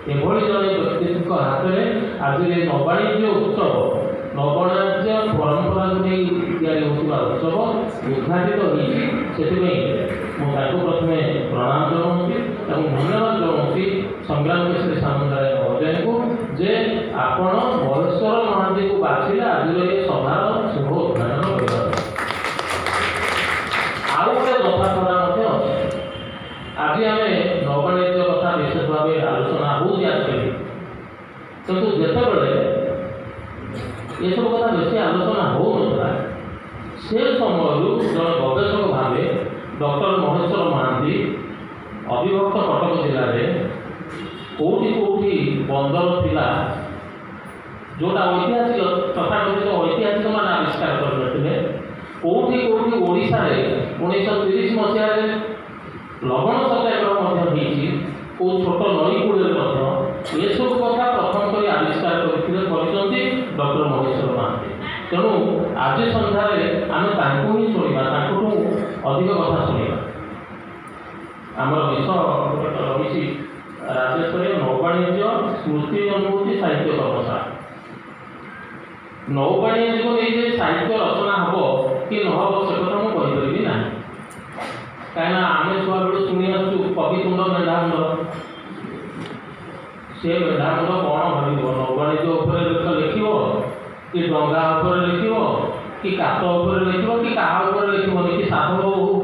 एभली जड़े व्यक्ति हाथ में आज नवाणिज्य उत्सव नववाणिज्य परंपरा को नहीं उत्सव उद्घाटित होती प्रथम प्रणाम जनाऊँगी और धन्यवाद जनाऊँगी संग्राम केशरी सामुदाय महोदय को जे आपण महेश्वर महांती को बाछिले आज ये सभार शुभ उद्घाटन करवा आउ गोटे दफा आज आम नववाणिज्य कथा विशेष भाव आलोचना होती किंतु जितेबले ये सब कथा बेसी आलोचना हो से समय जन गवेषक भाव डॉक्टर महेश्वर महांती अविभक्त कटक जिले में कौटी कौटी बंदर थिला जोटा ऐतिहासिक तथाकथित ऐतिहासिक मान आविष्कार करते कौटी कौटी ओडिशा रे 1930 मसीह लवण सत्याग्रह को छोट नई कूड़े ये सब कथा प्रथम कर आविष्कार करते डॉक्टर महेश्वर महांती तेणु आज सन्धार आम ही शुणा अधिक कथा शुणा आमर विषय रही राज्यस्तरीय नौवाणिज्य स्मृति अनुभूति साहित्य कर्मशाला नौवाणिज्य को नहीं साहित्य रचना हम कि नहब से कथा मुझे ना कहीं आम छुआ बेलू शुणी आसु कविकुंड मेधाकुंड से मेधाकुंड कौन भाव नौवाणिज्य लिख कि डंगा लिख कि कात लिख कि क्या लिखनी कि साधु